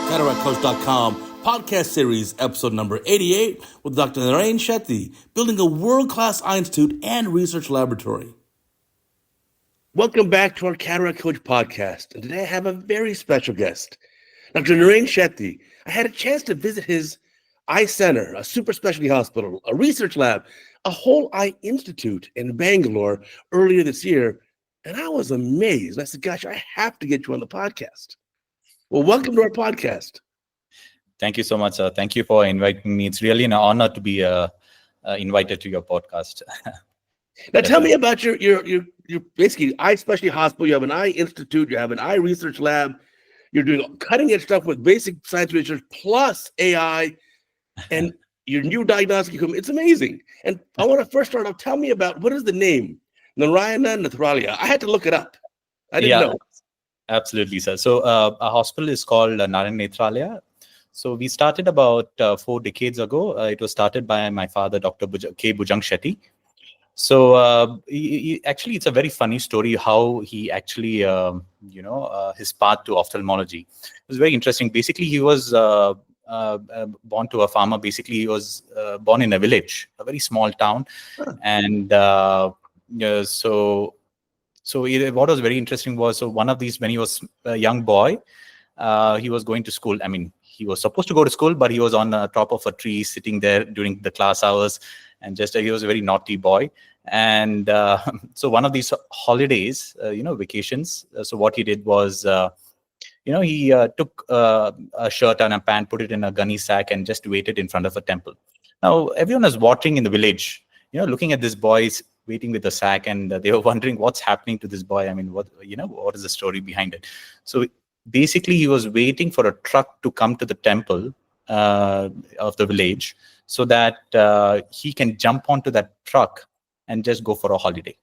CataractCoach.com podcast series, episode number 88, with Dr. Naren Shetty, building a world-class eye institute and research laboratory. Welcome back to our Cataract Coach podcast, and today I have a very special guest, Dr. Naren Shetty. I had a chance to visit his eye center, a super specialty hospital, a research lab, a whole eye institute in Bangalore earlier this year, and I was amazed. I said, gosh, I have to get you on the podcast. Well, welcome to our podcast. Thank you so much, sir. Thank you for inviting me. It's really an honor to be invited to your podcast. Now, tell me about your basically eye specialty hospital. You have an eye institute. You have an eye research lab. You're doing cutting edge stuff with basic science research plus AI, and your new diagnostic equipment. It's amazing. And I want to first start off. Tell me about what is the name Naren Nethralaya. I had to look it up. I didn't know. Absolutely, sir. So our hospital is called Naren Nethralaya. So we started about 4 decades ago. It was started by my father, Dr. K. Bujang Shetty. So actually, it's a very funny story how he actually, his path to ophthalmology. It was very interesting. Basically, he was born to a farmer. Basically, he was born in a village, a very small town. And what was very interesting was, so one of these, when he was a young boy, he was going to school. I mean, he was supposed to go to school, but he was on top of a tree sitting there during the class hours, and he was a very naughty boy. And so one of these holidays, vacations, so what he did was, he took a shirt and a pant, put it in a gunny sack, and just waited in front of a temple. Now, everyone was watching in the village, looking at this boy waiting with the sack, and they were wondering what's happening to this boy. I mean, what is the story behind it? So basically, he was waiting for a truck to come to the temple of the village so that he can jump onto that truck and just go for a holiday.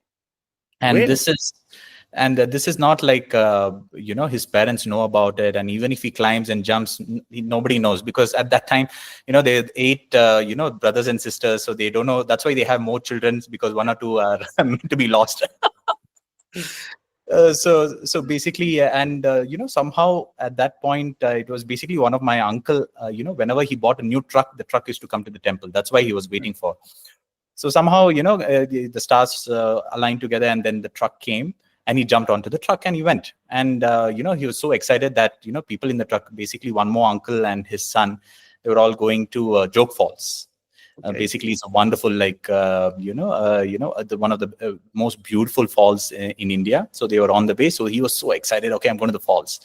And Really? this is not like his parents know about it, and even if he climbs and jumps, nobody knows, because at that time they had 8 brothers and sisters, so they don't know. That's why they have more children, because 1 or 2 are meant to be lost. So basically, and somehow at that point, it was basically one of my uncle, whenever he bought a new truck, the truck used to come to the temple. That's why he was waiting for. So somehow the stars aligned together, and then the truck came, and he jumped onto the truck and he went. And he was so excited that people in the truck, basically one more uncle and his son, they were all going to Joke Falls. Okay. Basically, it's a wonderful, one of the most beautiful falls in India. So they were on the way. So he was so excited. Okay, I'm going to the falls.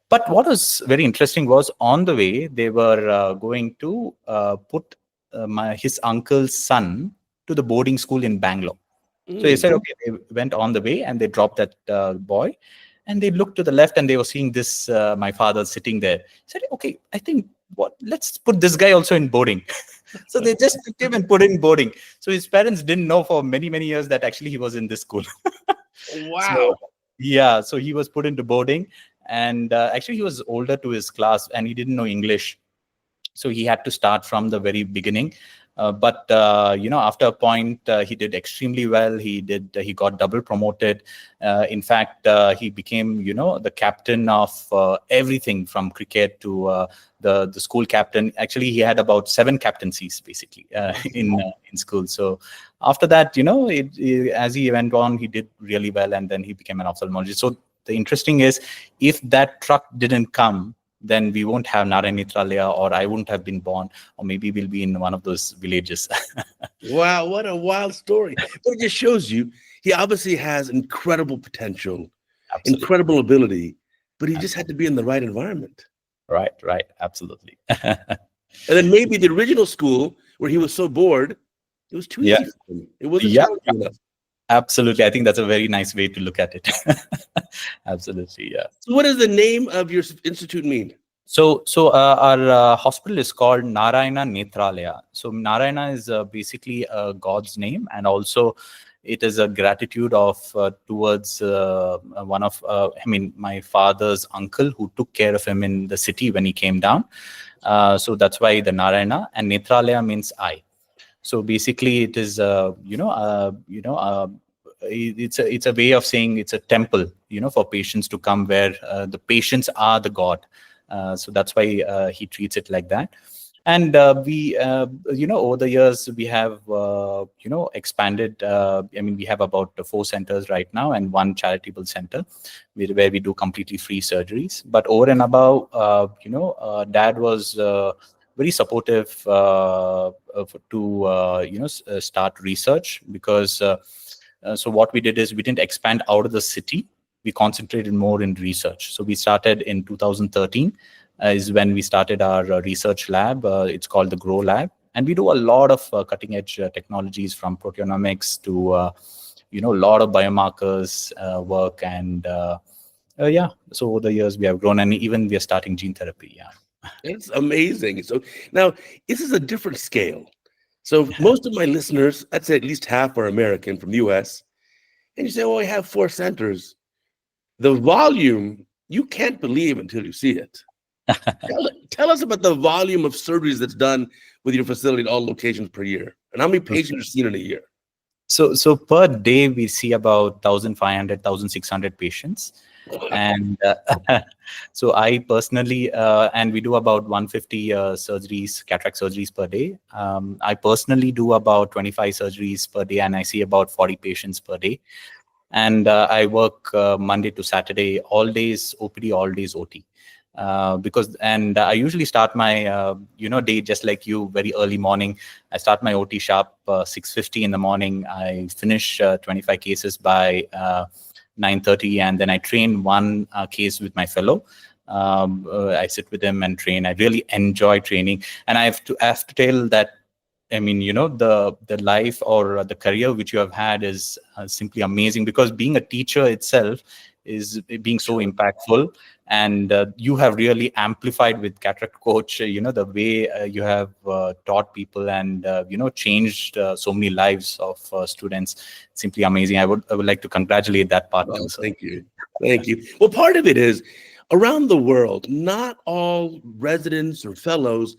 But what was very interesting was, on the way, they were going to put his uncle's son to the boarding school in Bangalore. So they said, okay, they went on the way and they dropped that boy, and they looked to the left and they were seeing this, my father sitting there. He said, okay, I think let's put this guy also in boarding. So they just took him and put him in boarding. So his parents didn't know for many, many years that actually he was in this school. Wow. So he was put into boarding, and actually he was older to his class and he didn't know English. So he had to start from the very beginning. But after a point, he did extremely well. He got double promoted. In fact, he became, the captain of everything from cricket to the school captain. Actually, he had about 7 captaincies basically in school. So after that, as he went on, he did really well, and then he became an ophthalmologist. So the interesting is, if that truck didn't come, then we won't have Naren Nethralaya, or I wouldn't have been born, or maybe we'll be in one of those villages. Wow, what a wild story. But it just shows you, he obviously has incredible potential, Absolutely. Incredible ability, but he just had to be in the right environment. Right, absolutely. And then maybe the original school, where he was so bored, it was too easy for him. It wasn't challenging enough. Absolutely. I think that's a very nice way to look at it. Absolutely, yeah. So what does the name of your institute mean? So our hospital is called Narayana Nethralaya. So Narayana is basically God's name, and also it is a gratitude of towards one of my father's uncle who took care of him in the city when he came down. So that's why the Narayana, and Nethralaya means eye. So basically, it is it's a way of saying it's a temple, for patients to come, where the patients are the God. So that's why he treats it like that. And we over the years we have expanded. I mean, we have about 4 centers right now and one charitable center where we do completely free surgeries. But over and above, dad was very supportive to start research, because so what we did is we didn't expand out of the city. We concentrated more in research. So we started in 2013 is when we started our research lab. It's called the Grow Lab, and we do a lot of cutting edge technologies, from proteomics to a lot of biomarkers work. And yeah, so over the years we have grown, and even we are starting gene therapy. Yeah. It's amazing. So now this is a different scale. So most of my listeners, I'd say at least half are American from the US. And you say, oh, I have 4 centers. The volume, you can't believe until you see it. Tell us about the volume of surgeries that's done with your facility at all locations per year, and how many patients are seen in a year. So per day we see about 1,500, 1,600 patients. And so I personally, and we do about 150 surgeries, cataract surgeries per day. I personally do about 25 surgeries per day, and I see about 40 patients per day. And I work Monday to Saturday, all days OPD, all days OT. Because I usually start my day just like you, very early morning. I start my OT sharp 6:50 in the morning. I finish 25 cases by 9:30, and then I train one case with my fellow. I sit with him and train. I really enjoy training, and I have to tell that, I mean, the life or the career which you have had is simply amazing, because being a teacher itself is being so impactful. And you have really amplified with CataractCoach, the way you have taught people and, changed so many lives of students. Simply amazing. I would like to congratulate that part too. So. Thank you. Thank you. Well, part of it is around the world, not all residents or fellows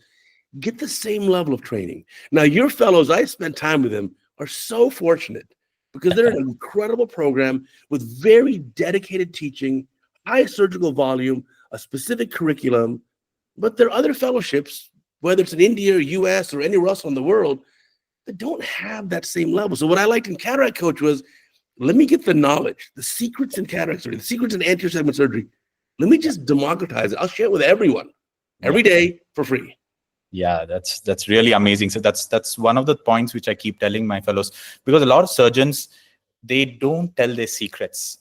get the same level of training. Now, your fellows, I spent time with them, are so fortunate because they're an incredible program with very dedicated teaching, high surgical volume, a specific curriculum. But there are other fellowships, whether it's in India or US or anywhere else in the world, that don't have that same level. So what I liked in Cataract Coach was, let me get the knowledge, the secrets in cataract surgery, the secrets in anterior segment surgery. Let me just democratize it. I'll share it with everyone every day for free. Yeah, that's really amazing. So that's one of the points which I keep telling my fellows, because a lot of surgeons, they don't tell their secrets.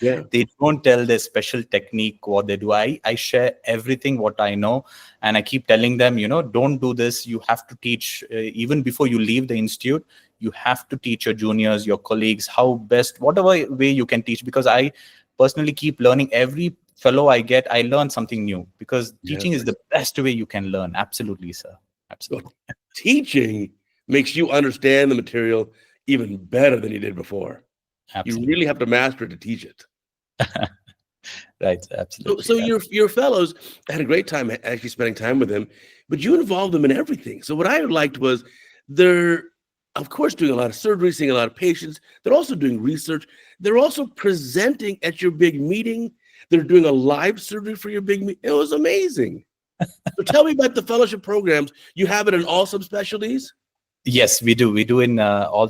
Yeah. They don't tell their special technique, what they do. I share everything what I know, and I keep telling them, don't do this. You have to teach even before you leave the institute. You have to teach your juniors, your colleagues, how best, whatever way you can teach, because I personally keep learning. Every fellow I get, I learn something new, because teaching is the best way you can learn. Absolutely, sir. Absolutely. So, teaching makes you understand the material even better than you did before. Absolutely. You really have to master it to teach it. Right, absolutely. So your fellows, I had a great time actually spending time with them, but you involved them in everything. So what I liked was they're, of course, doing a lot of surgery, seeing a lot of patients. They're also doing research. They're also presenting at your big meeting. They're doing a live surgery for your big meeting. It was amazing. So tell me about the fellowship programs. You have it in all subspecialties? Yes, we do. We do in all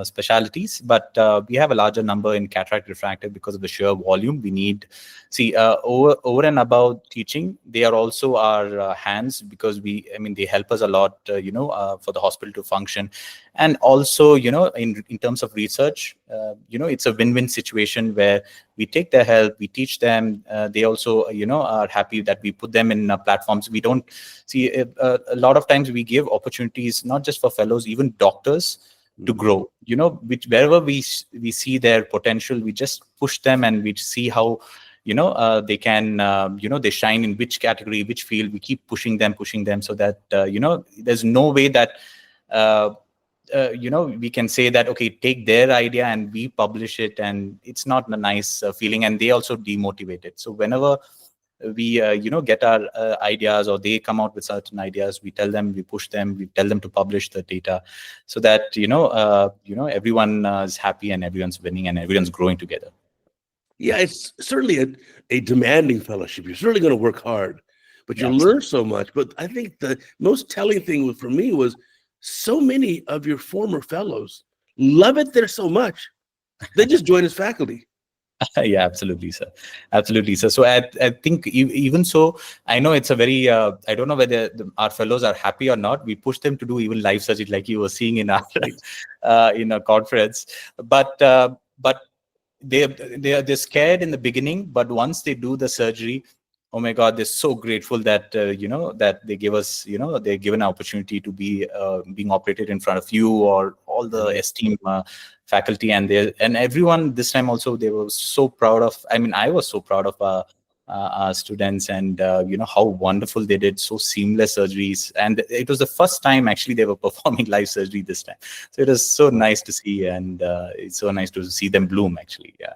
specialities, but we have a larger number in cataract refractive because of the sheer volume we need. See, over and above teaching, they are also our hands, because they help us a lot, for the hospital to function. And also, in terms of research, it's a win-win situation where we take their help, we teach them. They also, are happy that we put them in platforms. We don't see a lot of times we give opportunities, not just for fellows, even doctors to grow, wherever we see their potential, we just push them and we see how, they can, they shine in which category, which field. We keep pushing them so that, there's no way that, we can say that, okay, take their idea and we publish it, and it's not a nice feeling, and they also demotivated. So whenever we get our ideas, or they come out with certain ideas, we tell them, we push them, we tell them to publish the data, so that everyone is happy and everyone's winning and everyone's growing together. Yeah, it's certainly a demanding fellowship. You're certainly going to work hard, but Yeah, you'll learn so much. But I think the most telling thing for me was so many of your former fellows love it there so much. They just joined as faculty. yeah, absolutely, sir. Absolutely, sir. So I think even so, I know it's a very, I don't know whether our fellows are happy or not. We push them to do even live surgery, like you were seeing in our Right. in a conference. But they're scared in the beginning, but once they do the surgery, oh my God, they're so grateful that that they give us, they're given an opportunity to be being operated in front of you or all the Right. esteemed faculty, and everyone this time also, they were so proud of. I mean, I was so proud of our students, and how wonderful they did, so seamless surgeries, and it was the first time actually they were performing live surgery this time. So it was so nice to see, and it's so nice to see them bloom actually. Yeah.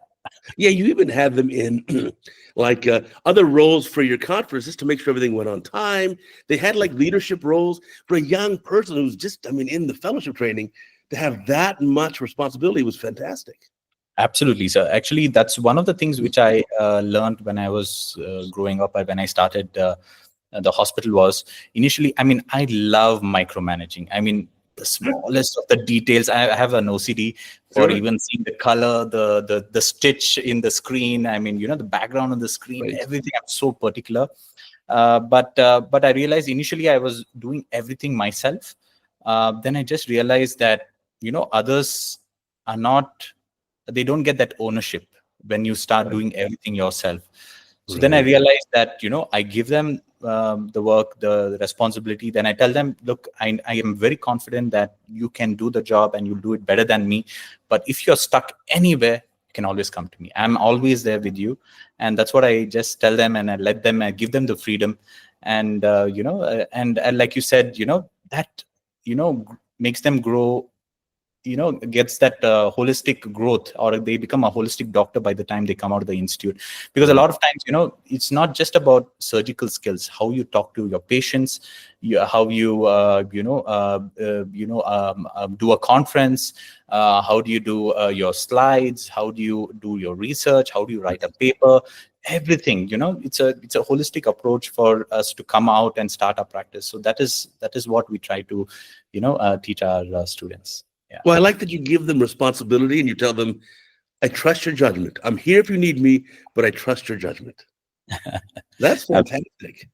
Yeah, you even had them in like other roles for your conferences to make sure everything went on time. They had like leadership roles for a young person who's just, I mean, in the fellowship training to have that much responsibility was fantastic. Absolutely, sir. Actually, that's one of the things which I learned when I was growing up, when I started the hospital. Was initially, I mean, I love micromanaging. I mean, the smallest of the details. I have an OCD for Sure. even seeing the color, the stitch in the screen. I mean, the background on the screen, Right. everything. I'm so particular. But I realized initially I was doing everything myself. Then I just realized that others are not, they don't get that ownership when you start Right. doing everything yourself. So then I Right. realized that I give them the work, the responsibility. Then I tell them, look, I am very confident that you can do the job and you'll do it better than me. But if you're stuck anywhere, you can always come to me. I'm always there with you. And that's what I just tell them, and I let them, I give them the freedom. And and like you said, that makes them grow, gets that holistic growth, or they become a holistic doctor by the time they come out of the institute. Because a Right. lot of times, it's not just about surgical skills, how you talk to your patients, how you do a conference, how do you do your slides, how do you do your research, how do you write a paper, everything. It's a holistic approach for us to come out and start our practice. So that is what we try to teach our students. Yeah. Well, I like that you give them responsibility and you tell them, I trust your judgment. I'm here if you need me, but I trust your judgment. That's Ab- fantastic.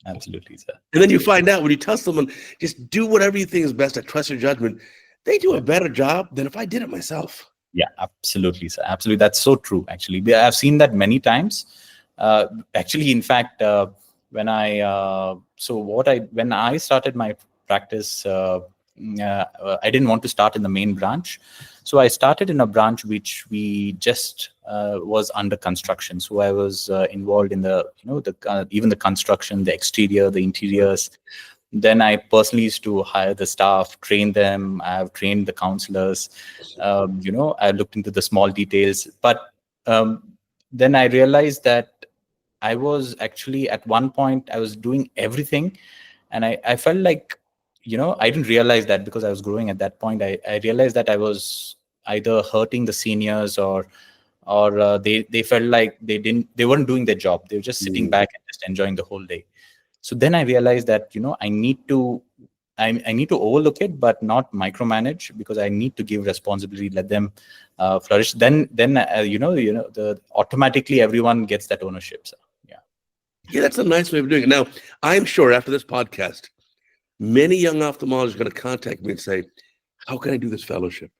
Absolutely, sir. And then you Absolutely. find out when you tell someone, just do whatever you think is best. I trust your judgment. They do a Yeah. better job than if I did it myself. Yeah, absolutely, sir. Absolutely. That's so true, actually. I've seen that many times. Actually, in fact, when I started my practice, I didn't want to start in the main branch. So I started in a branch which we just was under construction. So I was involved in even the construction, the exterior, the interiors. Then I personally used to hire the staff, train them. I have trained the counselors. I looked into the small details. But then I realized that I was actually, at one point, I was doing everything. And I felt like, I didn't realize that because I was growing at that point. I realized that I was either hurting the seniors, or they felt like they weren't doing their job. They were just sitting Mm. back and just enjoying the whole day. So then I realized that I need to overlook it, but not micromanage, because I need to give responsibility, let them flourish. Then the automatically everyone gets that ownership. So yeah. Yeah, that's a nice way of doing it. Now, I'm sure after this podcast, many young ophthalmologists are going to contact me and say, how can I do this fellowship?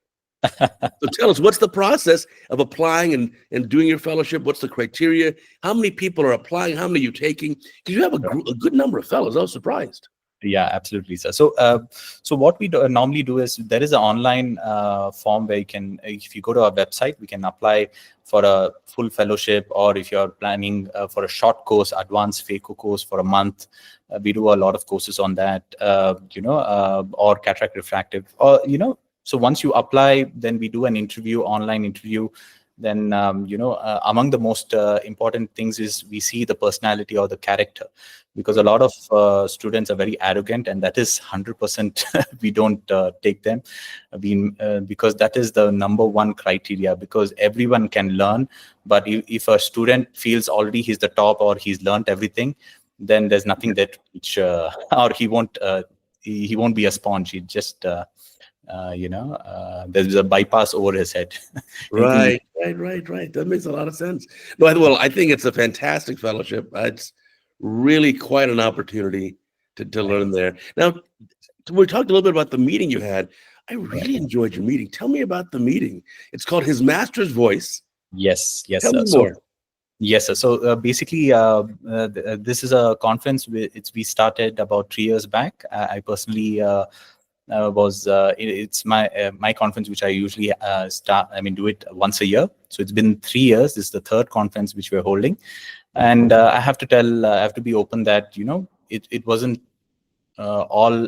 So tell us, what's the process of applying and doing your fellowship? What's the criteria? How many people are applying? How many are you taking? Because you have a good number of fellows. I was surprised. Yeah, absolutely, sir. So what we normally do is, there is an online form where you can, if you go to our website, we can apply for a full fellowship, or if you're planning for a short course, advanced phaco course for a month. We do a lot of courses on that, or cataract refractive, or So once you apply, then we do an interview, online interview. then among the most important things is we see the personality or the character, because a lot of students are very arrogant, and that is 100% we don't take them because that is the number one criteria, because everyone can learn. But if a student feels already he's the top or he's learned everything, then there's nothing that which or he won't be a sponge. He just there's a bypass over his head. Right. That makes a lot of sense. No, well, I think it's a fantastic fellowship. It's really quite an opportunity to learn there. Now, we talked a little bit about the meeting you had. I really enjoyed your meeting. Tell me about the meeting. It's called His Master's Voice. Yes, Tell me so more. yes, sir. So basically, this is a conference we started about 3 years back. I personally it's my conference, which I usually do it once a year. So it's been 3 years. This is the third conference which we're holding, and I have to be open that it wasn't all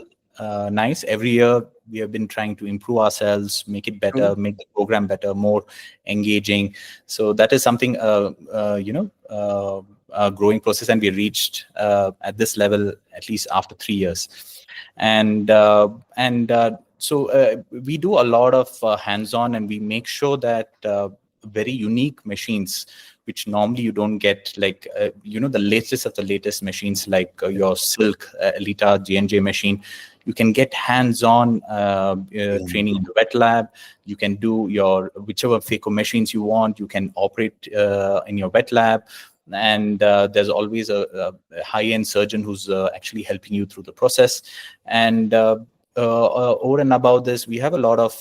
nice. Every year we have been trying to improve ourselves, make it better, make the program better, more engaging. So that is something a growing process, and we reached at this level at least after 3 years. And so we do a lot of hands-on, and we make sure that very unique machines which normally you don't get, like the latest of the latest machines, like your Silk Elita J&J machine. You can get hands-on training in the wet lab. You can do your whichever phaco machines you want. You can operate in your wet lab. And there's always a high-end surgeon who's actually helping you through the process. And over and above this, we have a lot of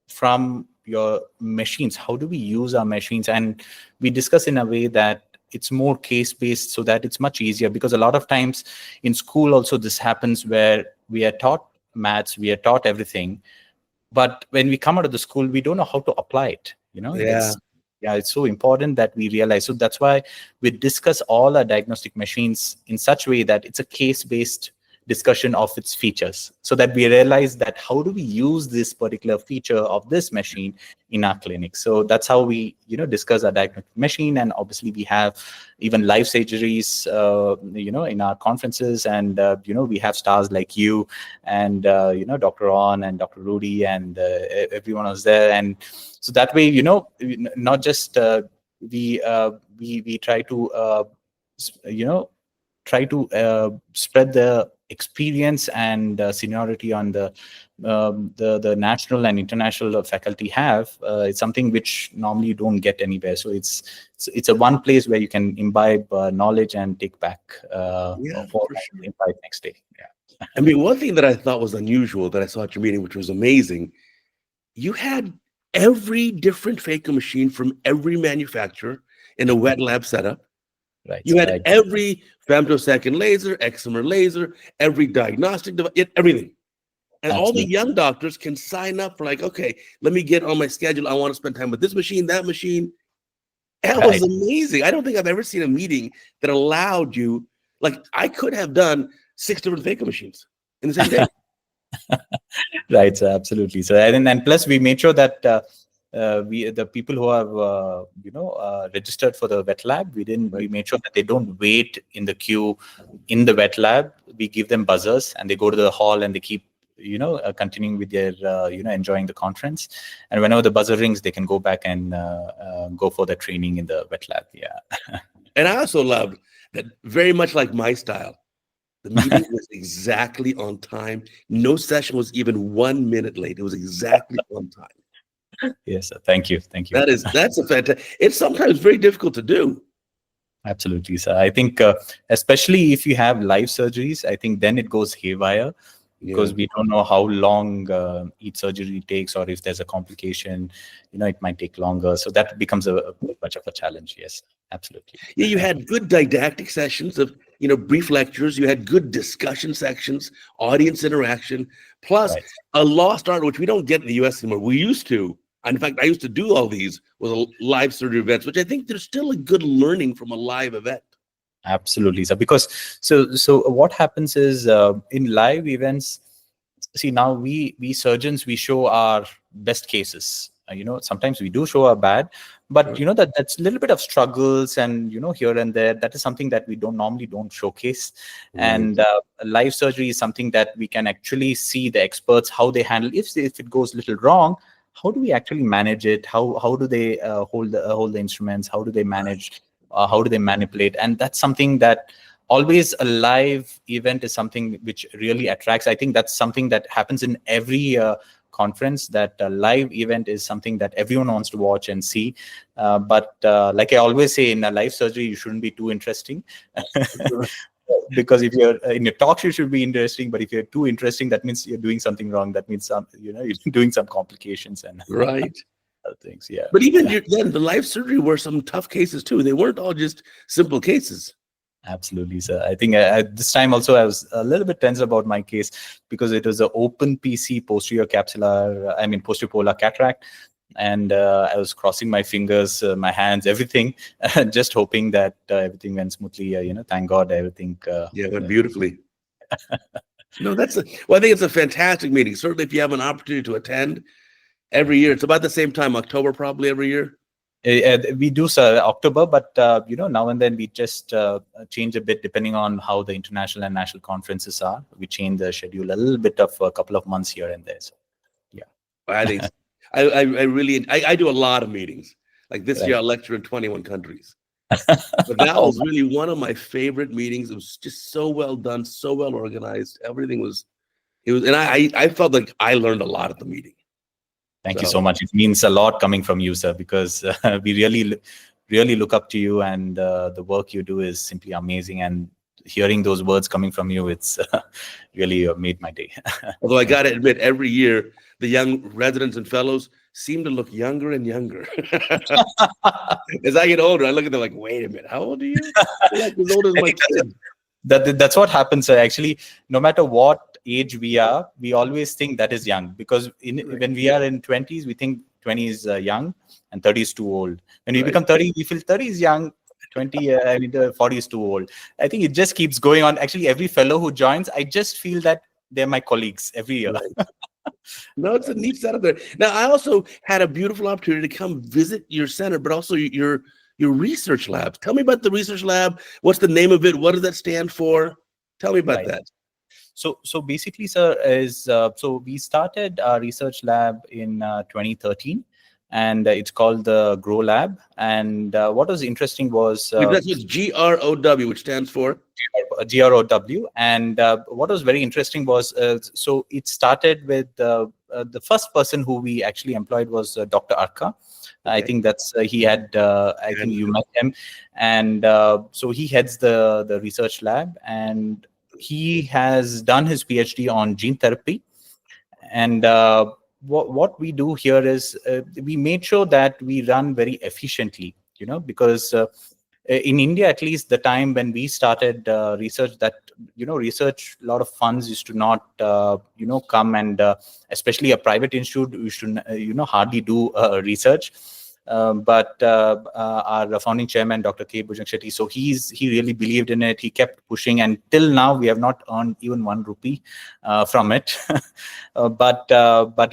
from your machines. How do we use our machines? And we discuss in a way that it's more case-based, so that it's much easier, because a lot of times in school also this happens, where we are taught maths, we are taught everything, but when we come out of the school, we don't know how to apply it. It's so important that we realize. So that's why we discuss all our diagnostic machines in such a way that it's a case-based discussion of its features, so that we realize that how do we use this particular feature of this machine in our clinic. So that's how we discuss our diagnostic machine. And obviously we have even live surgeries in our conferences, and we have stars like you and Dr. On and Dr. Rudy, and everyone was there. And so that way, not just we try to spread the experience and seniority on the national and international faculty have. It's something which normally you don't get anywhere. So it's a one place where you can imbibe knowledge and take back imbibe next day. Yeah. I mean, one thing that I thought was unusual that I saw at your meeting, which was amazing, you had every different phaco machine from every manufacturer in a wet lab setup. Right. You had every femtosecond laser, excimer laser, every diagnostic device, everything. And all the young doctors can sign up for, like, okay, let me get on my schedule. I want to spend time with this machine, that machine. That was amazing. I don't think I've ever seen a meeting that allowed you, like, I could have done 6 different phaco machines in the same day. Right, so absolutely. So and plus we made sure that the people who have registered for the wet lab, we made sure that they don't wait in the queue in the wet lab. We give them buzzers, and they go to the hall, and they keep continuing with their enjoying the conference. And whenever the buzzer rings, they can go back and go for the training in the wet lab. And I also loved that, very much like my style, the meeting was exactly on time. No session was even 1 minute late. It was exactly on time. Yes, sir. Thank you. That's a fantastic. It's sometimes very difficult to do. Absolutely, sir. I think especially if you have live surgeries, I think then it goes haywire, because we don't know how long each surgery takes, or if there's a complication, it might take longer. So that becomes a much of a challenge. Yes, absolutely. Yeah, you had good didactic sessions of brief lectures. You had good discussion sections, audience interaction, plus a lost art, which we don't get in the US anymore. We used to. In fact, I used to do all these with live surgery events, which I think there's still a good learning from a live event. Absolutely, sir. Because so what happens is in live events, see, now we surgeons, we show our best cases. sometimes we do show our bad, but that's a little bit of struggles, and here and there, that is something that we don't showcase. And live surgery is something that we can actually see the experts how they handle. If it goes a little wrong, how do we actually manage it? How do they hold the instruments? How do they manage? How do they manipulate? And that's something that always a live event is something which really attracts. I think that's something that happens in every conference, that a live event is something that everyone wants to watch and see. But like I always say, in a live surgery, you shouldn't be too interesting. Because if you're in your talks, you should be interesting. But if you're too interesting, that means you're doing something wrong. That means you're doing some complications and right. other things. Yeah. But even then, the live surgery were some tough cases too. They weren't all just simple cases. Absolutely, sir. I think at this time also I was a little bit tense about my case, because it was an open PC posterior polar cataract. And I was crossing my fingers, my hands, everything, just hoping that everything went smoothly. Thank God everything. Went beautifully. No, I think it's a fantastic meeting. Certainly, if you have an opportunity to attend every year, it's about the same time, October, probably every year. We do, sir, October, but now and then we just change a bit depending on how the international and national conferences are. We change the schedule a little bit of a couple of months here and there. So, yeah. I think I do a lot of meetings. Like this year, I lecture in 21 countries. But that was really one of my favorite meetings. It was just so well done, so well organized. Everything was, and I felt like I learned a lot at the meeting. Thank you so much. It means a lot coming from you, sir, because we really look up to you, and the work you do is simply amazing. And hearing those words coming from you, it's really made my day. Although I got to admit, every year, the young residents and fellows seem to look younger and younger. As I get older, I look at them like, wait a minute, how old are you? You're like as old as my kid. That's what happens, sir. Actually, no matter what age we are, we always think that is young, because when we are in 20s, we think 20 is young and 30 is too old. When we become 30, we feel 30 is young, 40 is too old. I think it just keeps going on. Actually, every fellow who joins, I just feel that they're my colleagues every year. Right. No, it's a neat setup there. Now, I also had a beautiful opportunity to come visit your center, but also your research lab. Tell me about the research lab. What's the name of it? What does that stand for? Tell me about that. So basically, sir, so we started our research lab in 2013, and it's called the Grow Lab. And what was interesting was that's GROW, which stands for GROW. And what was very interesting was so it started with the first person who we actually employed was Dr. Arka. I think that's he had. I think you met him, and so he heads the research lab, and he has done his PhD on gene therapy. And what we do here is we made sure that we run very efficiently. Because in India, at least the time when we started research, that research, a lot of funds used to not come, and especially a private institute used to hardly do research. But our founding chairman, Dr. K. Shetty, so he really believed in it. He kept pushing, and till now we have not earned even 1 rupee from it. But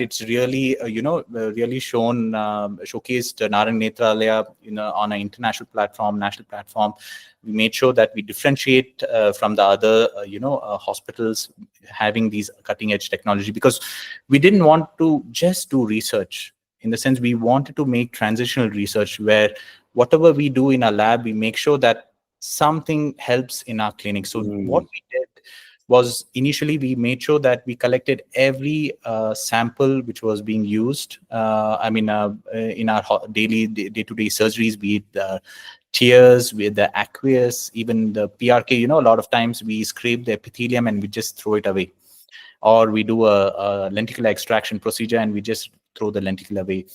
it's really really showcased Naren Netralaya on an international platform, national platform. We made sure that we differentiate from the other hospitals having these cutting edge technology, because we didn't want to just do research. In the sense, we wanted to make transitional research where whatever we do in our lab, we make sure that something helps in our clinic. So what we did was, initially we made sure that we collected every sample which was being used. In our day-to-day surgeries, be it the tears, with the aqueous, even the PRK. A lot of times we scrape the epithelium and we just throw it away. Or we do a lenticular extraction procedure and we just throw the lenticle away.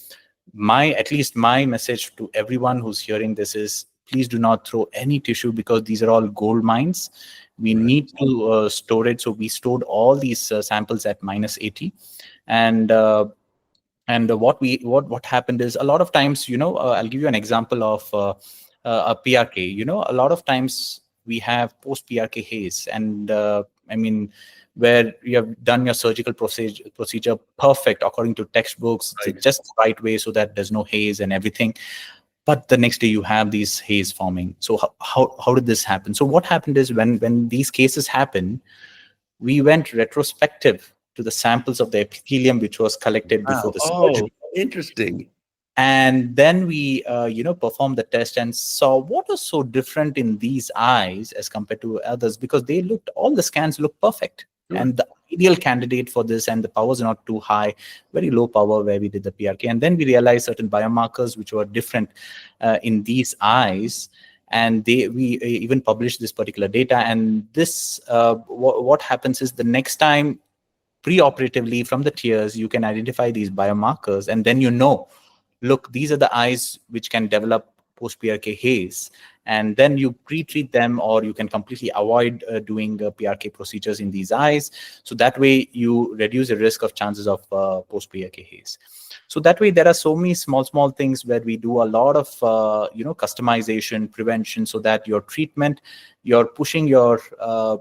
At least my message to everyone who's hearing this is, please do not throw any tissue, because these are all gold mines. We need to store it. So we stored all these samples at -80. And what happened is, a lot of times, I'll give you an example of a PRK. A lot of times we have post PRK haze, and I mean, where you have done your surgical procedure perfect according to textbooks, Right. just the right way, so that there's no haze and everything. But the next day you have these haze forming. So how did this happen? So what happened is, when these cases happen, we went retrospective to the samples of the epithelium which was collected before Wow. the Oh, surgery. interesting. And then we performed the test and saw what was so different in these eyes as compared to others, because all the scans looked perfect. Sure. And the ideal candidate for this, and the powers are not too high, very low power, where we did the PRK. And then we realized certain biomarkers which were different in these eyes, and we even published this particular data. And this what happens is, the next time preoperatively from the tears, you can identify these biomarkers, and then look, these are the eyes which can develop post-PRK haze. And then you pre-treat them, or you can completely avoid doing PRK procedures in these eyes. So that way you reduce the risk of chances of post-PRK haze. So that way, there are so many small things where we do a lot of customization, prevention, so that your treatment, you're pushing your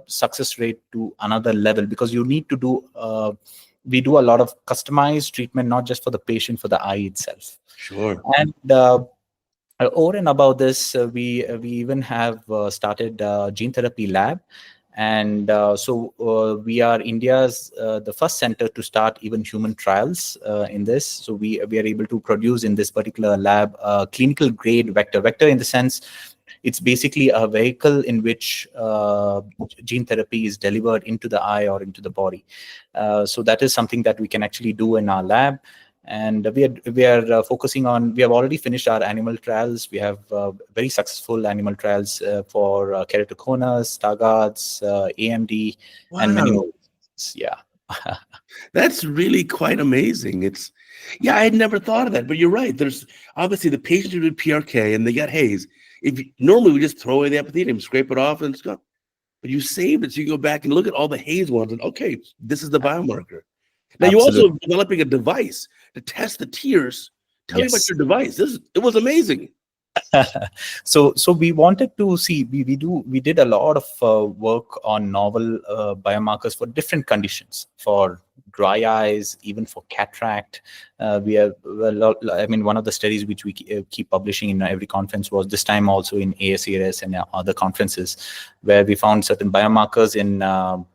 success rate to another level, because you need to do we do a lot of customized treatment, not just for the patient, for the eye itself. Sure. And over and above this, we even have started gene therapy lab. And so we are India's the first center to start even human trials in this. So we are able to produce in this particular lab clinical grade vector in the sense, it's basically a vehicle in which gene therapy is delivered into the eye or into the body. So that is something that we can actually do in our lab. And we are focusing on. We have already finished our animal trials. We have very successful animal trials for keratoconus, Stargardt's, AMD, and many Wow. more. Yeah. That's really quite amazing. I had never thought of that, but you're right. There's obviously the patients who did PRK and they got haze. Normally we just throw away the epithelium, scrape it off, and it's gone. But you saved it, so you go back and look at all the haze ones, and okay, this is the biomarker. Now you also Absolutely. developing a device to test the tears. Tell me about Yes. your device. It was amazing. So we wanted to see, we did a lot of work on novel biomarkers for different conditions, for dry eyes, even for cataract. We have, I mean, one of the studies which we keep publishing in every conference was this time also in ASERS and other conferences, where we found certain biomarkers in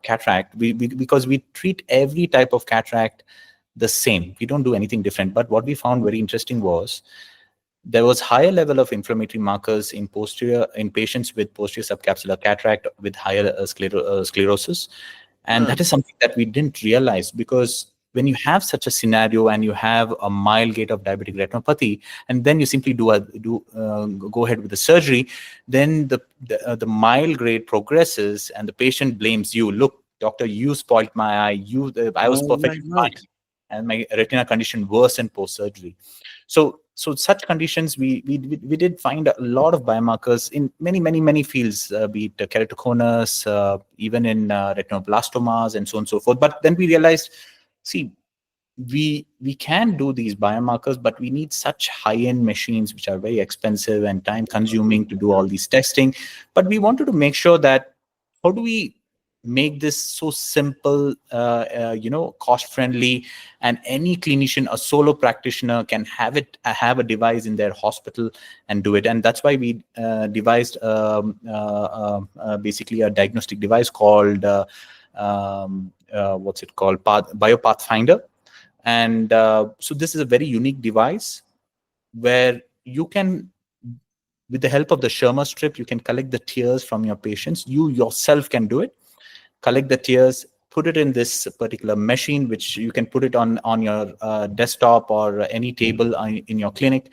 cataract. Because we treat every type of cataract the same. We don't do anything different. But what we found very interesting was, there was higher level of inflammatory markers in patients with posterior subcapsular cataract with higher sclerosis. And that is something that we didn't realize, because when you have such a scenario and you have a mild gait of diabetic retinopathy, and then you simply go ahead with the surgery, then the mild grade progresses and the patient blames you. Look, doctor, you spoiled my eye. I was perfectly fine, and my retina condition worsened post surgery. So such conditions, we did find a lot of biomarkers in many fields, be it keratoconus, even in retinoblastomas, and so on and so forth. But then we realized, see, we can do these biomarkers, but we need such high-end machines which are very expensive and time-consuming to do all these testing. But we wanted to make sure that, how do we make this so simple, cost-friendly, and any clinician, a solo practitioner, can have a device in their hospital and do it. And that's why we devised basically a diagnostic device called BioPathfinder. And so this is a very unique device where you can, with the help of the Schirmer strip, you can collect the tears from your patients. You yourself can do it. Collect the tears, put it in this particular machine, which you can put it on your desktop or any table in your clinic.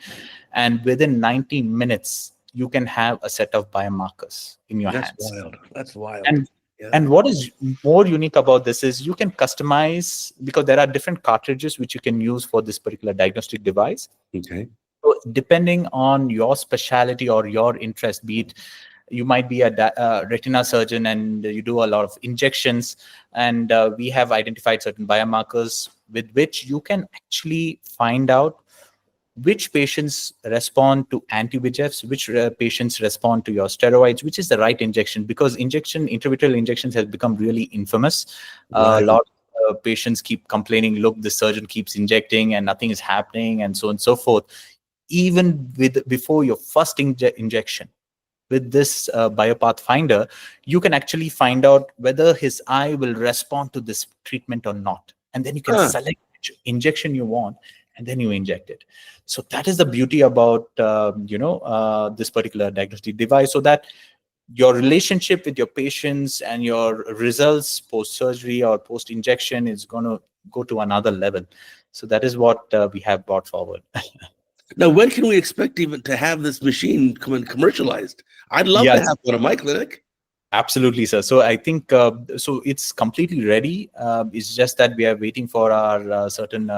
And within 90 minutes, you can have a set of biomarkers in your hands. That's wild. And what is more unique about this is, you can customize, because there are different cartridges which you can use for this particular diagnostic device. Okay. So depending on your specialty or your interest, be it, you might be a retina surgeon and you do a lot of injections, and we have identified certain biomarkers with which you can actually find out which patients respond to anti-VEGFs, which patients respond to your steroids, which is the right injection, because intravitreal injections has become really infamous. A Right. lot of patients keep complaining, look, the surgeon keeps injecting and nothing is happening, and so on and so forth. Even before your first injection, with this biopath finder, you can actually find out whether his eye will respond to this treatment or not, and then you can Huh. select which injection you want, and then you inject it. So that is the beauty about this particular diagnostic device, so that your relationship with your patients and your results post surgery or post injection is going to go to another level. So that is what we have brought forward. Now, when can we expect even to have this machine come and commercialized? I'd love to Yes. have one in my clinic. Absolutely, sir. So I think so it's completely ready. It's just that we are waiting for our certain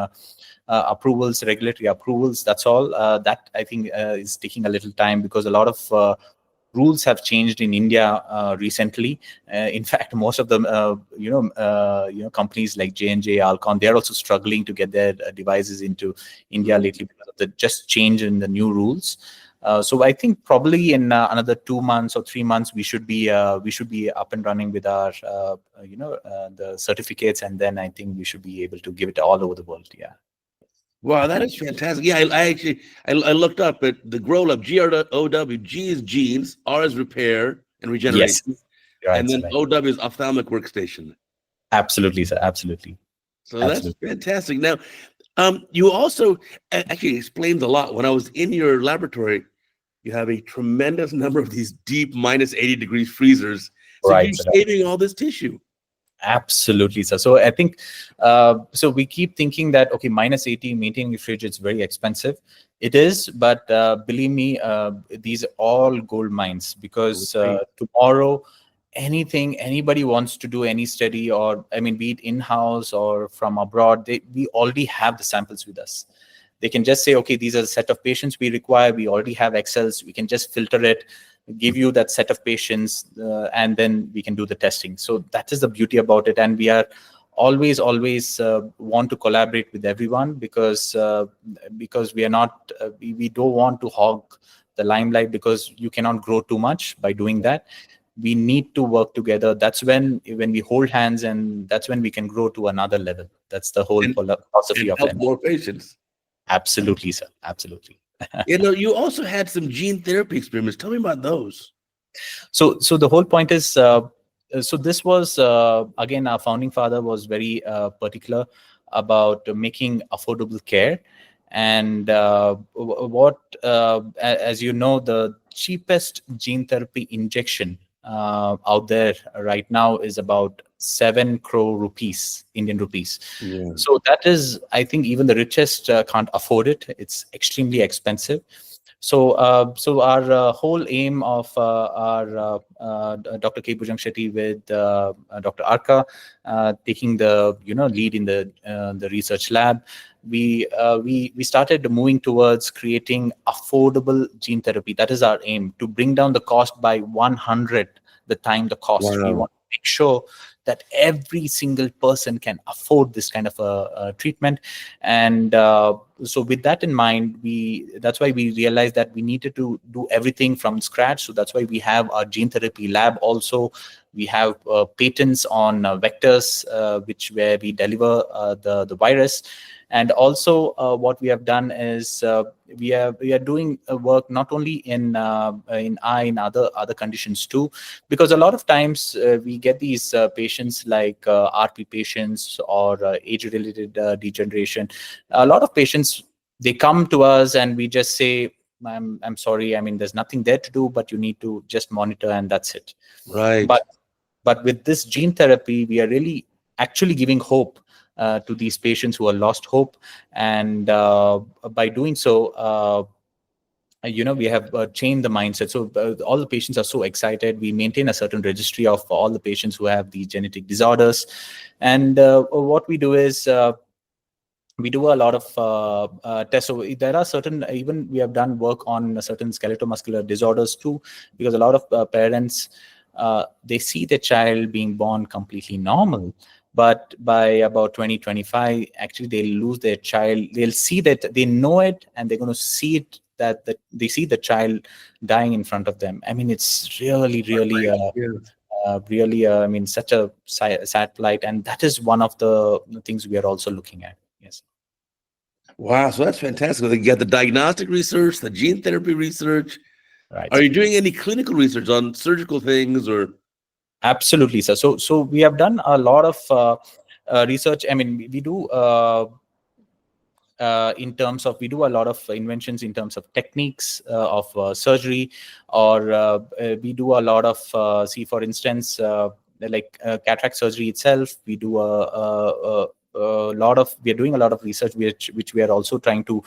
approvals, regulatory approvals. That's all. That I think is taking a little time, because a lot of rules have changed in India recently. In fact, most of them, companies like J&J, Alcon, they are also struggling to get their devices into India lately because of the just change in the new rules. So I think probably in another 2 months or 3 months, we should be up and running with our the certificates, and then I think we should be able to give it all over the world. Yeah. Wow, that is fantastic. Yeah, I actually I looked up at the GROW, GROW. G is genes, R is repair and Yes. regeneration, Right. and then Right. OW is ophthalmic workstation. Absolutely, sir. Absolutely. So that's Absolutely. fantastic. Now, you also actually explained a lot. When I was in your laboratory, you have a tremendous number of these deep -80 degrees freezers. So Right. you're Sir. saving all this tissue. Absolutely, sir. So I think so. We keep thinking that okay, -80 maintaining the fridge, it's very expensive. It is, but believe me, these are all gold mines, because Right. tomorrow, anybody wants to do any study, or I mean, be it in-house or from abroad, we already have the samples with us. They can just say, okay, these are the set of patients we require. We already have Excels. We can just filter it, give you that set of patients, and then we can do the testing. So that is the beauty about it. And we are always want to collaborate with everyone, because we are not we don't want to hog the limelight, because you cannot grow too much by doing that. We need to work together. That's when we hold hands, and that's when we can grow to another level. That's the whole And philosophy of help it. more patients. Absolutely, sir. Absolutely. You also had some gene therapy experiments. Tell me about those. So the whole point is, so this was again, our founding father was very particular about making affordable care. And as you know, the cheapest gene therapy injection out there right now is about 7 crore rupees, Indian rupees. Yeah. So that is, I think, even the richest can't afford it. It's extremely expensive. So our whole aim of our Dr. K. Bhujang Shetty with Dr. Arka taking the lead in the research lab, we started moving towards creating affordable gene therapy. That is our aim, to bring down the cost by 100 the time the cost. We Wow. want to make sure that every single person can afford this kind of a treatment. And so with that in mind, that's why we realized that we needed to do everything from scratch. So that's why we have our gene therapy lab also. We have patents on vectors, where we deliver the virus. And also what we have done is we are doing work not only in eye, in other conditions too, because a lot of times we get these patients like RP patients or age-related degeneration. A lot of patients, they come to us and we just say, I'm sorry, I mean, there's nothing there to do, but you need to just monitor, and that's it. Right. But with this gene therapy, we are really actually giving hope to these patients who are lost hope. And by doing so, we have changed the mindset. So all the patients are so excited. We maintain a certain registry of all the patients who have these genetic disorders. And what we do is we do a lot of tests. So there are certain, even we have done work on certain skeletal-muscular disorders too, because a lot of parents, they see their child being born completely normal, But by about 2025, actually they'll lose their child. They'll see that, they know it, and they're going to see it, that they see the child dying in front of them. I mean, it's really, really, Yeah. really, I mean, such a sad plight, and that is one of the things we are also looking at. Yes. Wow, so that's fantastic. You got the diagnostic research, the gene therapy research. Right. Are you doing any clinical research on surgical things or? Absolutely, sir. So we have done a lot of research. I mean, we do in terms of, we do a lot of inventions in terms of techniques of surgery, or we do a lot of see, for instance, like cataract surgery itself. We do a lot of, we are doing a lot of research which we are also trying to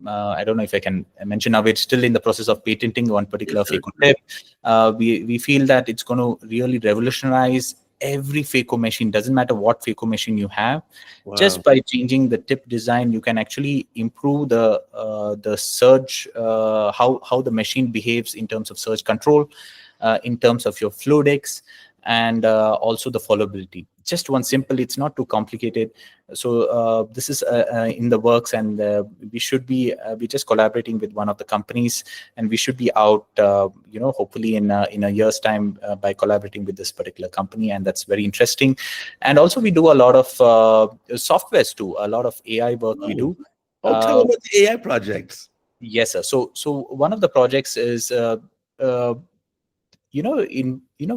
I don't know if I can mention now. We're still in the process of patenting one particular phaco tip. We feel that it's going to really revolutionize every phaco machine. Doesn't matter what phaco machine you have. Wow. Just by changing the tip design, you can actually improve the surge, how the machine behaves in terms of surge control, in terms of your fluidics, and also the followability. Just one simple, it's not too complicated. So this is in the works, and we should be we're just collaborating with one of the companies, and we should be out hopefully in a year's time by collaborating with this particular company, and that's very interesting. And also we do a lot of softwares too, a lot of AI work we do. Tell them about the AI projects. Yes, sir. So one of the projects is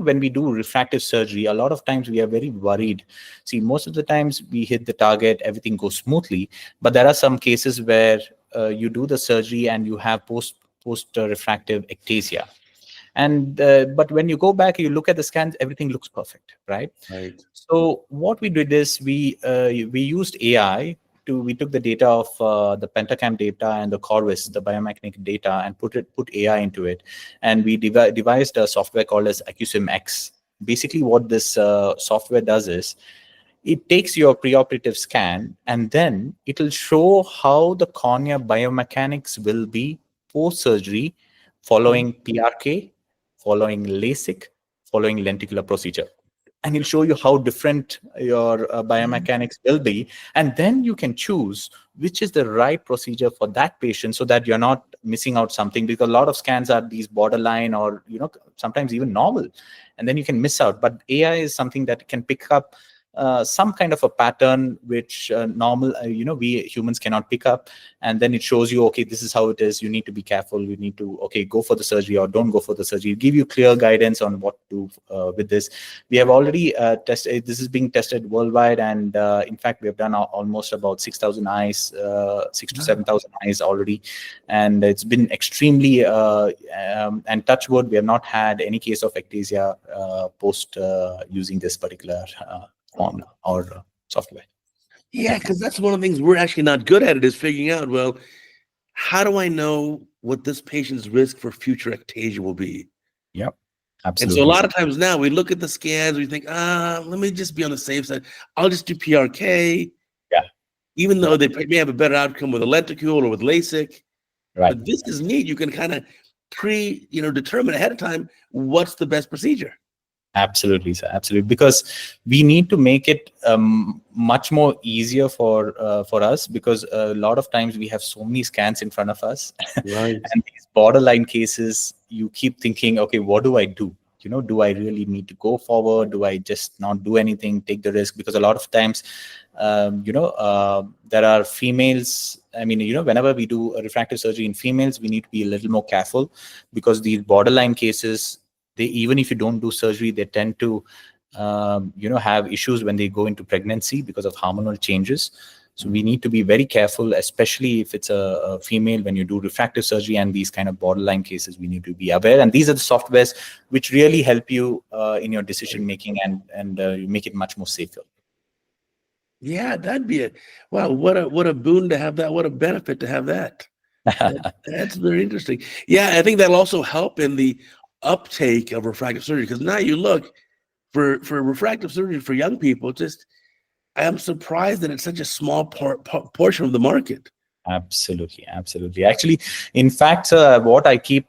when we do refractive surgery, a lot of times we are very worried. See, most of the times we hit the target, everything goes smoothly, but there are some cases where you do the surgery and you have post refractive ectasia, and but when you go back, you look at the scans, everything looks perfect, right? Right. So what we did is we used AI. We took the data of the Pentacam data and the Corvus, the biomechanic data, and put AI into it, and we devised a software called as AccuSim X. Basically, what this software does is, it takes your preoperative scan, and then it will show how the cornea biomechanics will be post surgery, following PRK, following LASIK, following lenticular procedure. And he'll show you how different your biomechanics will be, and then you can choose which is the right procedure for that patient, so that you're not missing out something, because a lot of scans are these borderline, or sometimes even normal, and then you can miss out. But AI is something that can pick up some kind of a pattern which normal we humans cannot pick up, and then it shows you, okay, this is how it is, you need to be careful, you need to, okay, go for the surgery or don't go for the surgery. Give you clear guidance on what to do with this. We have already tested, this is being tested worldwide, and in fact we have done almost about 6,000 eyes, 6 to 7,000 eyes already, and it's been extremely and touch wood, we have not had any case of ectasia post using this particular on our software. Yeah, because that's one of the things we're actually not good at, it is figuring out, well, how do I know what this patient's risk for future ectasia will be? Yep, absolutely. And so a lot of times now we look at the scans, we think, let me just be on the safe side. I'll just do PRK. Yeah. Even though they may have a better outcome with a lenticule or with LASIK. Right. But this is neat. You can kind of determine ahead of time what's the best procedure. Absolutely, sir. Absolutely, because we need to make it much more easier for us, because a lot of times we have so many scans in front of us, right? And these borderline cases, you keep thinking, okay, what do I do? Do I really need to go forward? Do I just not do anything, take the risk? Because a lot of times, there are females. I mean, whenever we do a refractive surgery in females, we need to be a little more careful, because these borderline cases, even if you don't do surgery, they tend to have issues when they go into pregnancy because of hormonal changes. So we need to be very careful, especially if it's a female, when you do refractive surgery and these kind of borderline cases, we need to be aware. And these are the softwares which really help you in your decision making, and make it much more safer. Yeah, that'd be wow, what a boon to have that. What a benefit to have that. That's very interesting. Yeah, I think that'll also help in the uptake of refractive surgery, because now you look for refractive surgery for young people, I am surprised that it's such a small portion of the market. Absolutely. Actually, in fact, what I keep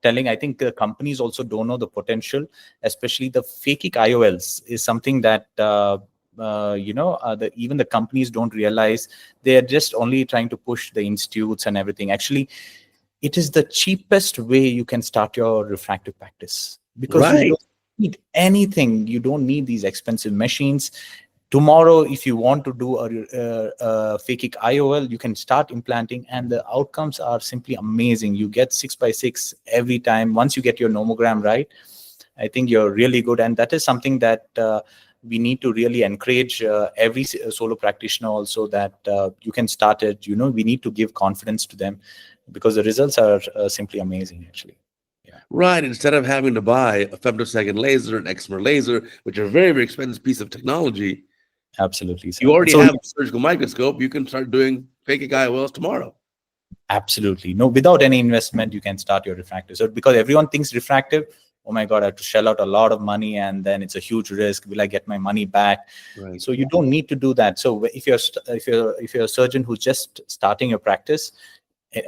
telling, I think companies also don't know the potential, especially the phakic IOLs is something that even the companies don't realize. They are just only trying to push the institutes and everything. Actually, it is the cheapest way you can start your refractive practice, because you Right. don't need anything. You don't need these expensive machines. Tomorrow, if you want to do a phakic IOL, you can start implanting, and the outcomes are simply amazing. You get 6 by 6 every time. Once you get your nomogram right, I think you're really good. And that is something that we need to really encourage every solo practitioner also, that you can start it. We need to give confidence to them, because the results are simply amazing, actually. Yeah, Right. Instead of having to buy a femtosecond laser, an excimer laser, which are very, very expensive piece of technology, absolutely, sir. you already So have a surgical microscope. You can start doing phakic IOLs tomorrow. absolutely. No, without any investment, you can start your refractive. So because everyone thinks refractive, oh my God, I have to shell out a lot of money, and then it's a huge risk. Will I get my money back? Right. So you don't need to do that. So if you're a surgeon who's just starting your practice,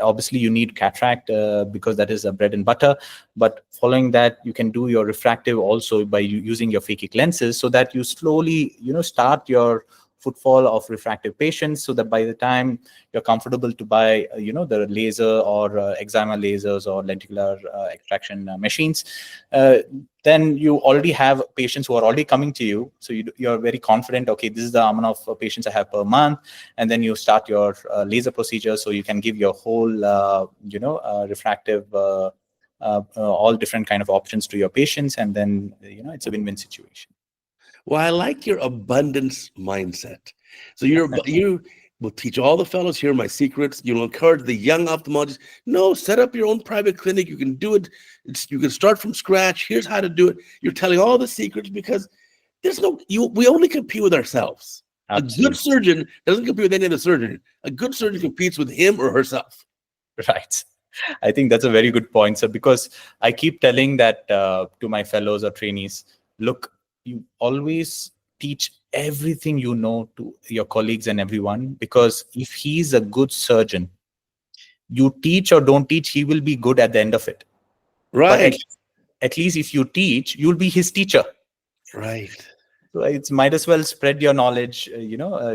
obviously you need cataract, because that is a bread and butter. But following that, you can do your refractive also by using your phakic lenses, so that you slowly start your footfall of refractive patients, so that by the time you're comfortable to buy the laser or excimer lasers or lenticular extraction machines, uh, then you already have patients who are already coming to you. So you're very confident, okay, this is the amount of patients I have per month. And then you start your laser procedure, so you can give your whole refractive all different kind of options to your patients, and then it's a win-win situation. Well, I like your abundance mindset. So you will teach all the fellows here my secrets. You'll encourage the young ophthalmologists. No, set up your own private clinic. You can do it. You can start from scratch. Here's how to do it. You're telling all the secrets, because we only compete with ourselves. Absolutely. A good surgeon doesn't compete with any other surgeon. A good surgeon competes with him or herself. Right. I think that's a very good point, sir, because I keep telling that to my fellows or trainees, look, you always teach everything you know to your colleagues and everyone, because if he's a good surgeon, you teach or don't teach, he will be good at the end of it. But Right. at least if you teach, you'll be his teacher. Right. So it's might as well spread your knowledge,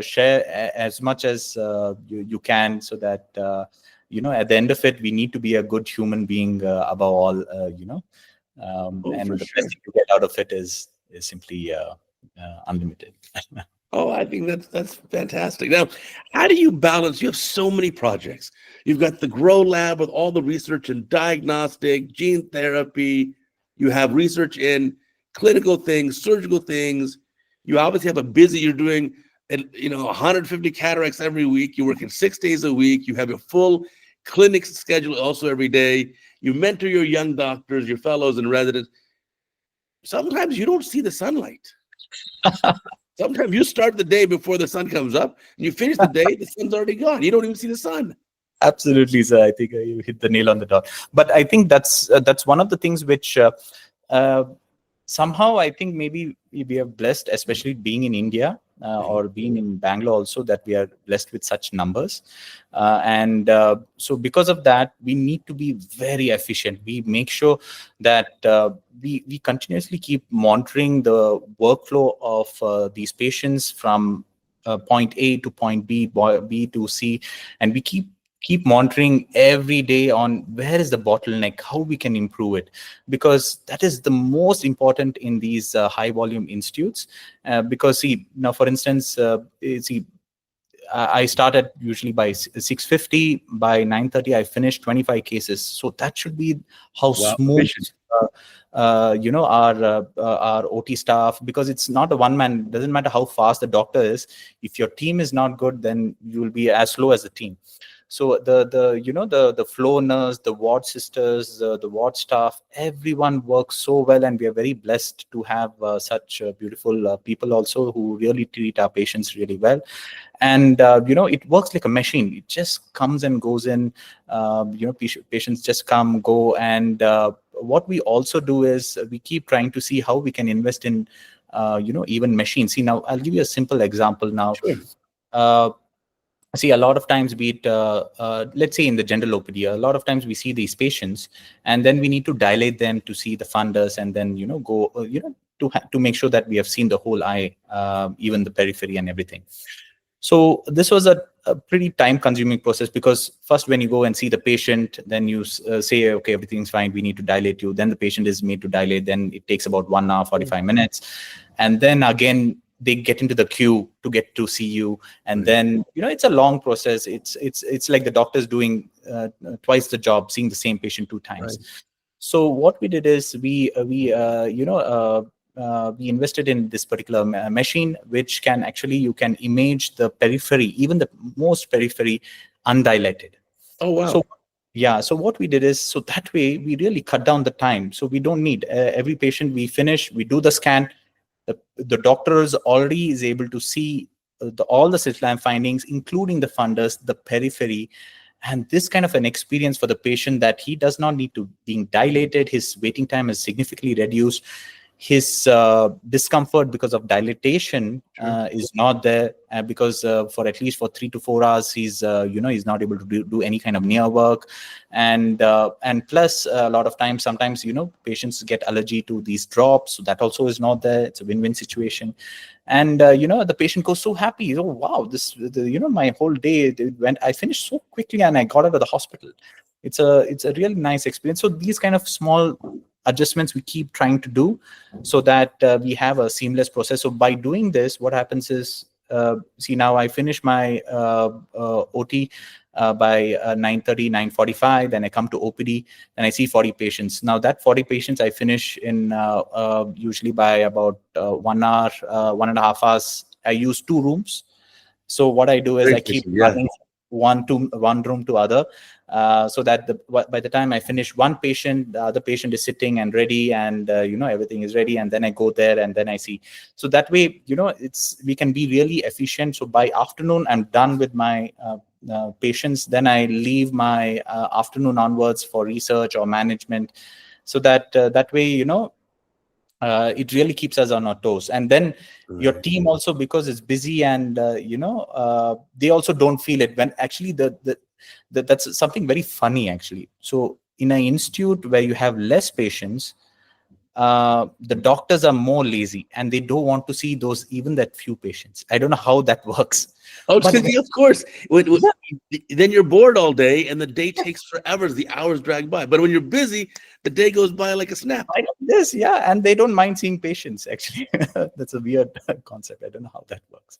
share as much as you can, so that at the end of it, we need to be a good human being above all. And For the sure. best thing to get out of it is simply unlimited. Oh, I think that's fantastic. Now, how do you balance? You have so many projects. You've got the Grow Lab with all the research in diagnostic, gene therapy. You have research in clinical things, surgical things. You obviously have a busy. You're doing, 150 cataracts every week. You're working 6 days a week. You have your full clinic schedule also every day. You mentor your young doctors, your fellows and residents. Sometimes you don't see the sunlight. Sometimes you start the day before the sun comes up, and you finish the day, the sun's already gone. You don't even see the sun. Absolutely, sir. I think you hit the nail on the dot. But I think that's one of the things which uh, somehow I think maybe we are blessed, especially being in India or being in Bangalore also, that we are blessed with such numbers. And so because of that, we need to be very efficient. We make sure that we continuously keep monitoring the workflow of these patients from point A to point B to C, and we keep monitoring every day on where is the bottleneck, how we can improve it, because that is the most important in these high volume institutes. Because see, now for instance, I started usually by 6:50. By 9:30, I finished 25 cases. So that should be how Wow, smooth, efficient. our OT staff. Because it's not a one man. Doesn't matter how fast the doctor is. If your team is not good, then you will be as slow as the team. So the floor nurse, the ward sisters, the ward staff, everyone works so well, and we are very blessed to have such beautiful people also who really treat our patients really well. And it works like a machine. It just comes and goes in. Patients just come, go. And what we also do is we keep trying to see how we can invest in even machines. See, now I'll give you a simple example now. Sure. uh, See, a lot of times, be it let's say in the general OPD, a lot of times we see these patients, and then we need to dilate them to see the fundus, and then go to make sure that we have seen the whole eye, even the periphery and everything. So this was a pretty time-consuming process, because first, when you go and see the patient, then you say, okay, everything's fine, we need to dilate you. Then the patient is made to dilate. Then it takes about 1 hour, 45 minutes. And then again, they get into the queue to get to see you. And then, it's a long process. It's like the doctor's doing twice the job, seeing the same patient 2 times. So what we did is we invested in this particular machine, which can actually, you can image the periphery, even the most periphery, undilated. Oh, wow. So yeah, so what we did is, so that way we really cut down the time. So we don't need every patient. We finish, we do the scan. The doctor is already is able to see all the slit lamp findings, including the fundus, the periphery. And this kind of an experience for the patient, that he does not need to being dilated. His waiting time is significantly reduced. His discomfort because of dilatation is not there, because for at least for 3 to 4 hours, he's not able to do any kind of near work. And plus, a lot of times, sometimes patients get allergy to these drops, so that also is not there. It's a win-win situation. And the patient goes so happy. Oh wow, my whole day I finished so quickly, and I got out of the hospital. It's a really nice experience. So these kind of small adjustments we keep trying to do, so that we have a seamless process. So by doing this, what happens is, see, now I finish my OT by 9:30, 9:45. Then I come to OPD, and I see 40 patients. Now that 40 patients I finish in usually by about 1 hour, 1.5 hours. I use 2 rooms. So what I do is I keep running one room to other, so that by the time I finish one patient, the other patient is sitting and ready, and everything is ready, and then I go there and then I see. So that way, we can be really efficient. So by afternoon, I'm done with my patients. Then I leave my afternoon onwards for research or management, so that that way, it really keeps us on our toes. And then your team also, because it's busy, and they also don't feel it when actually that's something very funny actually. So in an institute where you have less patients, the doctors are more lazy, and they don't want to see those, even that few patients. I don't know how that works. Oh, of course. Then you're bored all day, and the day takes forever. The hours drag by. But when you're busy, the day goes by like a snap. I know this, yeah, and they don't mind seeing patients. Actually, that's a weird concept. I don't know how that works.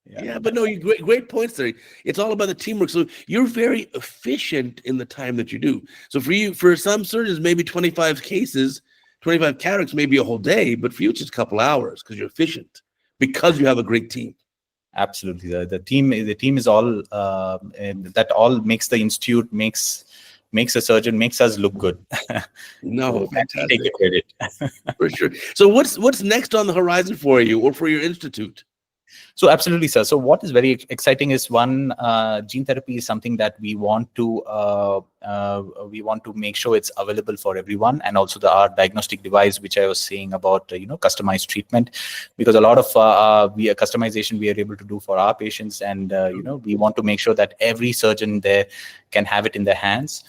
Yeah, but no, you great points there. It's all about the teamwork. So you're very efficient in the time that you do. So for some surgeons, maybe 25 cases, 25 cataracts may be a whole day, but for you, it's just a couple hours because you're efficient, because you have a great team. Absolutely, the team is all that all makes the institute, makes a surgeon, makes us look good. No, so fantastic. Take the credit. For sure. So what's next on the horizon for you or for your institute? So absolutely, sir. So what is very exciting is, one, gene therapy is something that we want to make sure it's available for everyone, and also our diagnostic device, which I was saying about, customized treatment, because a lot of customization we are able to do for our patients, and we want to make sure that every surgeon there can have it in their hands.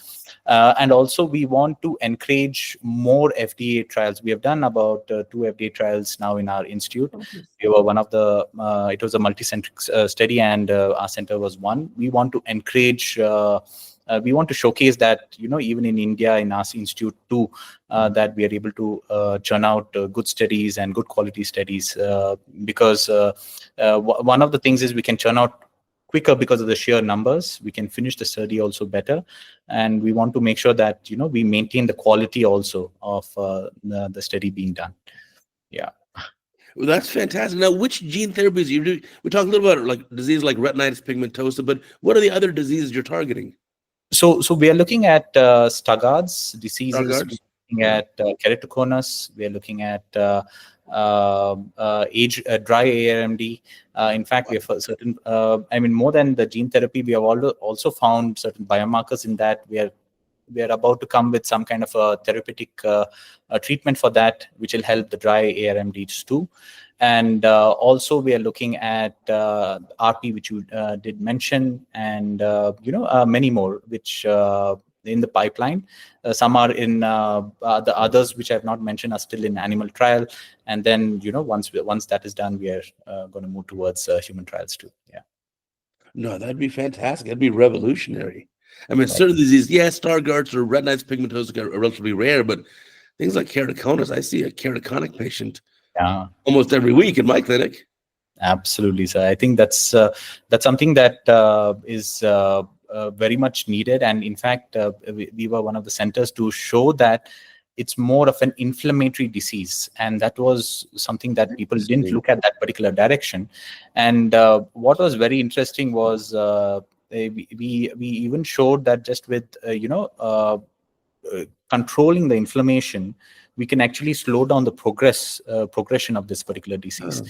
And also, we want to encourage more FDA trials. We have done about 2 FDA trials now in our institute. We were one of the, it was a multi-centric study, and our center was one. We want to encourage, we want to showcase that, even in India, in our institute too, that we are able to churn out good studies and good quality studies, because one of the things is we can churn out quicker because of the sheer numbers. We can finish the study also better, and we want to make sure that we maintain the quality also of the study being done. Yeah. Well, that's fantastic. Now, which gene therapies you do? We talked a little about like disease like retinitis pigmentosa, but what are the other diseases you're targeting? So we are looking at Stargardt's diseases. Stargardt's? We're looking at keratoconus. We are looking at dry AMD. In fact, we have certain, more than the gene therapy, we have also found certain biomarkers in that. We are we are about to come with some kind of a therapeutic treatment for that, which will help the dry ARMDs too. And also we are looking at RP, which you did mention, and many more, which in the pipeline. Some are in the others, which I have not mentioned, are still in animal trial. And then, once that is done, we are going to move towards human trials too. Yeah. No, that'd be fantastic. That'd be revolutionary. I mean, certain diseases, Stargardts or retinitis pigmentosa are relatively rare, but things like keratoconus, I see a keratoconic patient almost every week in my clinic. Absolutely, sir. I think that's something that is very much needed. And in fact, we were one of the centers to show that it's more of an inflammatory disease, and that was something that people didn't look at that particular direction. And what was very interesting was we even showed that just with controlling the inflammation, we can actually slow down the progression of this particular disease.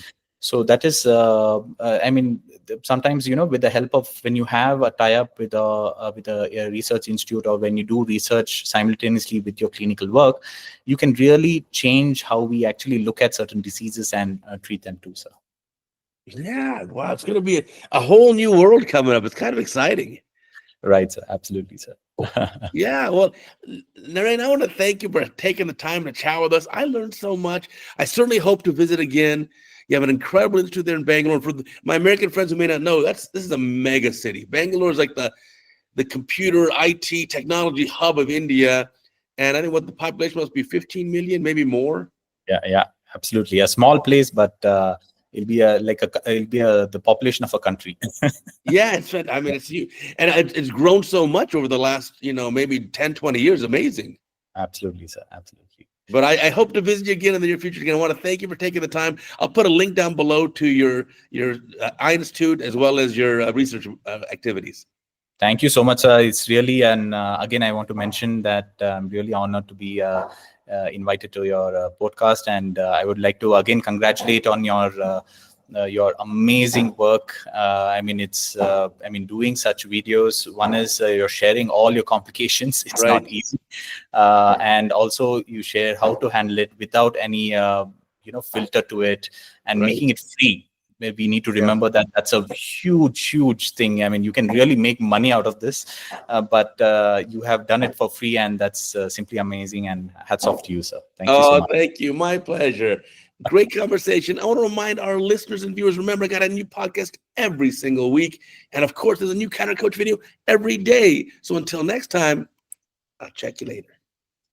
So that is, I mean, sometimes, with the help of, when you have a tie-up with a research institute, or when you do research simultaneously with your clinical work, you can really change how we actually look at certain diseases and treat them too, sir. Yeah, wow, it's going to be a whole new world coming up. It's kind of exciting. Right, sir. Absolutely, sir. Yeah, well, Naren, I want to thank you for taking the time to chat with us. I learned so much. I certainly hope to visit again. You have an incredible institute there in Bangalore. For my American friends who may not know, this is a mega city. Bangalore is like the computer, IT, technology hub of India. And I think what the population must be 15 million, maybe more. Yeah, absolutely. A small place, but it'll be the population of a country. Yeah, it's huge. And it's grown so much over the last, maybe 10, 20 years. Amazing. Absolutely, sir. Absolutely. But I hope to visit you again in the near future. Again, I want to thank you for taking the time. I'll put a link down below to your eye institute as well as your research activities. Thank you so much, sir. It's really, and again, I want to mention that I'm really honored to be invited to your podcast, and I would like to again congratulate on your amazing work. I mean, it's doing such videos. One is you're sharing all your complications. It's not easy, and also you share how to handle it without any filter to it, and making it free. We need to remember that that's a huge thing. I mean, you can really make money out of this, but you have done it for free, and that's simply amazing. And hats off to you, sir. Thank you so much. Thank you. My pleasure. Great conversation. I want to remind our listeners and viewers, remember, I got a new podcast every single week. And of course, there's a new CataractCoach video every day. So until next time, I'll check you later.